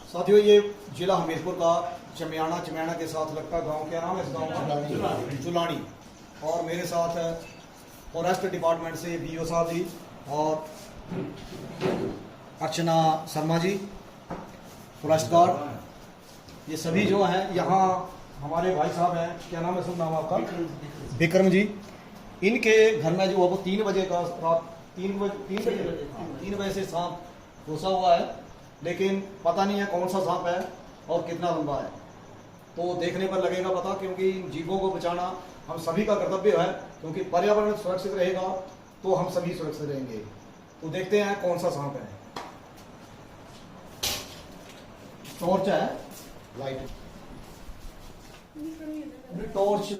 साथियों, ये जिला हमीरपुर का चमियाना के साथ लगता गांव, क्या नाम है इस गांव का? चुलानी। और मेरे साथ फॉरेस्ट डिपार्टमेंट से बीओ साहब जी और अर्चना शर्मा जी, फॉरेस्ट गार्ड। ये सभी जो हैं यहाँ हमारे भाई साहब हैं, क्या नाम है सुन नाम आपका? विक्रम जी। इनके घर में जो है वो 3 बजे का रात 3 बजे से सांप घुसा हुआ है, लेकिन पता नहीं है कौन सा सांप है और कितना लंबा है। तो देखने पर लगेगा पता, क्योंकि इन जीवों को बचाना हम सभी का कर्तव्य है, क्योंकि पर्यावरण सुरक्षित रहेगा तो हम सभी सुरक्षित रहेंगे। तो देखते हैं कौन सा सांप है। टॉर्च है, लाइट टॉर्च।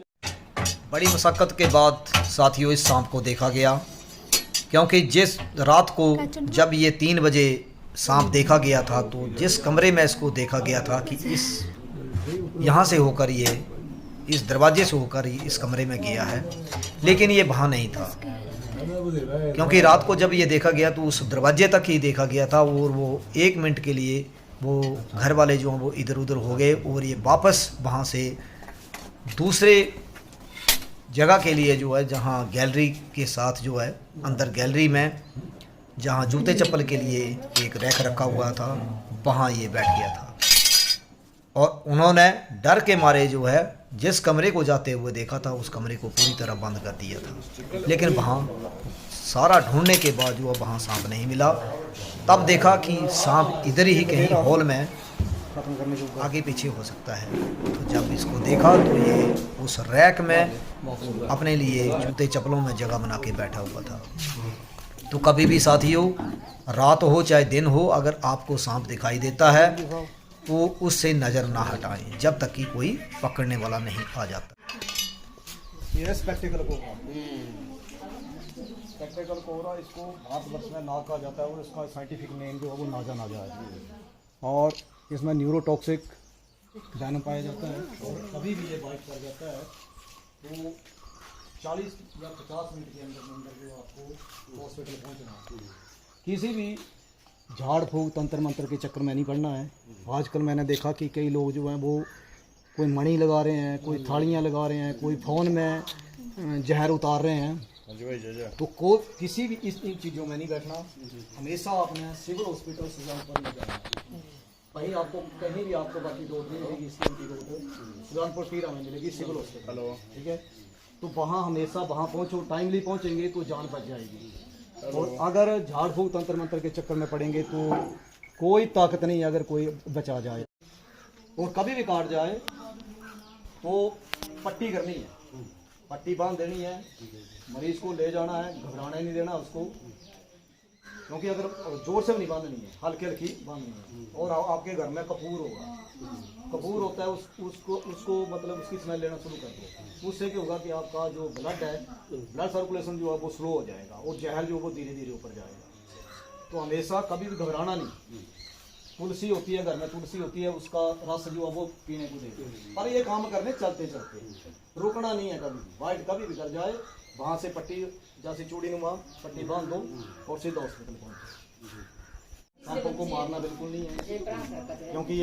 बड़ी मशक्कत के बाद साथियों इस सांप को देखा गया, क्योंकि जिस रात को जब ये 3 बजे सांप देखा गया था, तो जिस कमरे में इसको देखा गया था कि इस यहाँ से होकर ये इस दरवाजे से होकर ये इस कमरे में गया है, लेकिन ये वहाँ नहीं था। क्योंकि रात को जब ये देखा गया तो उस दरवाजे तक ही देखा गया था, और वो 1 मिनट के लिए वो घर वाले जो हैं वो इधर उधर हो गए, और ये वापस वहाँ से दूसरे जगह के लिए जो है, जहाँ गैलरी के साथ जो है अंदर गैलरी में जहाँ जूते चप्पल के लिए एक रैक रखा हुआ था, वहाँ ये बैठ गया था। और उन्होंने डर के मारे जो है जिस कमरे को जाते हुए देखा था, उस कमरे को पूरी तरह बंद कर दिया था। लेकिन वहाँ सारा ढूंढने के बाद जो है वहाँ सांप नहीं मिला। तब देखा कि सांप इधर ही कहीं हॉल में आगे पीछे हो सकता है। तो जब इसको देखा तो ये उस रैक में अपने लिए जूते चप्पलों में जगह बना के बैठा हुआ था। तो कभी भी साथियों, रात हो चाहे दिन हो, अगर आपको सांप दिखाई देता है तो उससे नज़र ना हटाएं जब तक कि कोई पकड़ने वाला नहीं आ जाता। ये स्पेक्टिकल कोबरा, स्पेक्टिकल कोबरा, इसको भारतवर्ष में नाग कहा जाता है, और इसका साइंटिफिक नेम जो है वो नाजा है। और इसमें न्यूरोटॉक्सिक वेनम पाया जाता है, और कभी भी ये बाइट कर जाता है तो 40 या 50 मिनट के अंदर जो आपको हॉस्पिटल पहुंचना है। किसी भी झाड़ फूक तंत्र मंत्र के चक्कर में नहीं पड़ना है। आजकल मैंने देखा कि कई लोग जो हैं वो कोई मणि लगा रहे हैं, कोई थालियां लगा रहे हैं, कोई फ़ोन में जहर उतार रहे हैं। तो किसी भी इन चीज़ों में नहीं बैठना। हमेशा अपने सिविल हॉस्पिटल सुजानपुर में जाना। कहीं भी आपको बाकी रोड नहीं मिलेगी, सुजानपुर टीरा में मिलेगी सिविल हॉस्पिटल, ठीक है। तो वहाँ हमेशा वहाँ पहुँचो, टाइमली पहुँचेंगे तो जान बच जाएगी। और अगर झाड़ फूक तंत्र मंत्र के चक्कर में पड़ेंगे तो कोई ताकत नहीं, अगर कोई बचा जाए और कभी भी काट जाए तो पट्टी करनी है, पट्टी बांध देनी है, मरीज को ले जाना है, घबराने नहीं देना उसको, क्योंकि अगर जोर से नहीं बांधनी है, हल्की हल्की बांधनी है। और आपके घर में कपूर होगा, कपूर होता है, उसको मतलब उसकी स्मेल लेना शुरू कर दो। उससे क्या होगा कि आपका जो ब्लड है, ब्लड सर्कुलेशन जो है वो स्लो हो जाएगा, और जहर जो वो धीरे धीरे ऊपर जाएगा। तो हमेशा कभी भी घबराना नहीं। तुलसी होती है, घर में तुलसी होती है, उसका रस जो है वो पीने को देते हैं। पर ये काम करने चलते चलते, रुकना नहीं है कभी। वाइट कभी भी कर जाए, वहाँ से पट्टी जैसे चूड़ी नुमा पट्टी बांध दो और सीधा हॉस्पिटल पहुँचो। सांपों को मारना बिल्कुल नहीं है, क्योंकि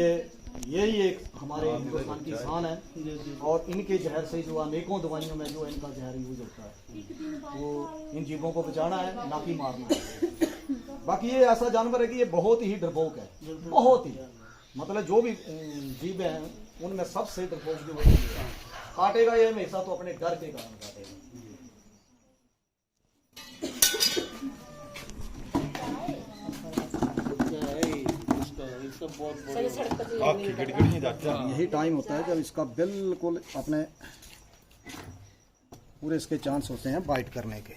यही एक हमारे हिंदुस्तान की शान है। और इनके जहर से जो अनेकों दवाइयों में जो इनका जहर यूज होता है, वो इन जीवों को बचाना है, ना कि मारना है। बाकी ये ऐसा जानवर है कि ये बहुत ही डरपोक है, बहुत ही, मतलब जो भी जीव हैं उनमें सबसे डरपोक जो है। काटेगा ये हमेशा तो अपने डर के कारण काटेगा। यही टाइम होता है जब इसका बिल्कुल अपने पूरे इसके चांस होते हैं बाइट करने के।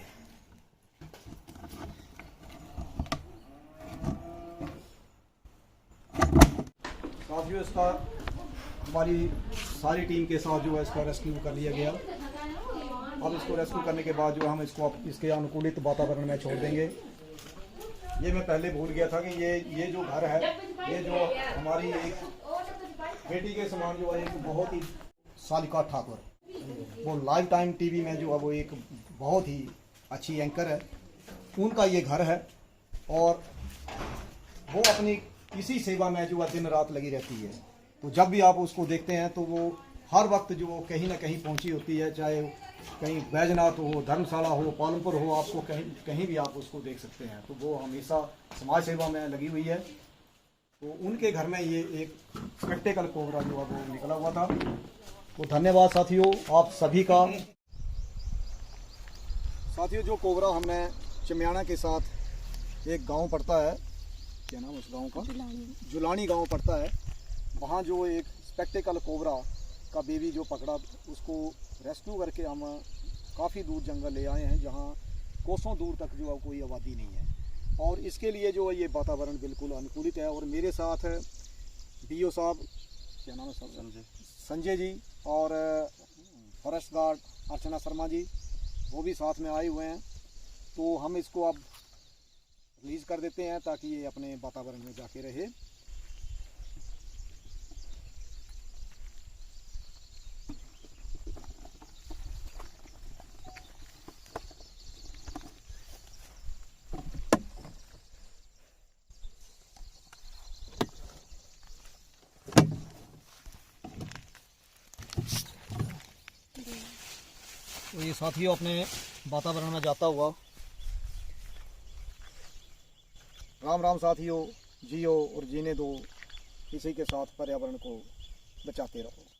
साथियों, इसका हमारी सारी टीम के साथ जो है इसका रेस्क्यू कर लिया गया। अब इसको रेस्क्यू करने के बाद जो हम इसको इसके अनुकूलित वातावरण में छोड़ देंगे। ये मैं पहले भूल गया था कि ये जो घर है, ये जो हमारी एक बेटी के समान जो है, एक बहुत ही सालिका ठाकुर, वो लाइव टाइम टीवी में जो है वो एक बहुत ही अच्छी एंकर है, उनका ये घर है। और वो अपनी इसी सेवा में जो है दिन रात लगी रहती है। तो जब भी आप उसको देखते हैं तो वो हर वक्त जो कहीं ना कहीं पहुंची होती है, चाहे कहीं बैजनाथ हो, धर्मशाला हो, पालमपुर हो, आपको कहीं कहीं भी आप उसको देख सकते हैं। तो वो हमेशा समाज सेवा में लगी हुई है। तो उनके घर में ये एक स्पेक्टिकल कोबरा जो है वो निकला हुआ था। तो धन्यवाद साथियों आप सभी का। साथियों जो कोबरा हमने चिमियाना के साथ एक गांव पड़ता है, क्या नाम उस गांव का, जुलानी गांव पड़ता है, वहाँ जो एक स्पेक्टिकल कोबरा का बेबी जो पकड़ा, उसको रेस्क्यू करके हम काफ़ी दूर जंगल ले आए हैं, जहाँ कोसों दूर तक जो है कोई आबादी नहीं है। और इसके लिए जो है ये वातावरण बिल्कुल अनुकूलित है। और मेरे साथ बीओ साहब, क्या नाम है साहब, संजय जी, और फॉरेस्ट गार्ड अर्चना शर्मा जी, वो भी साथ में आए हुए हैं। तो हम इसको अब रिलीज़ कर देते हैं ताकि ये अपने वातावरण में जाके रहे। तो ये साथियों अपने वातावरण में जाता हुआ, राम राम साथियों, जियो और जीने दो, इसी के साथ पर्यावरण को बचाते रहो।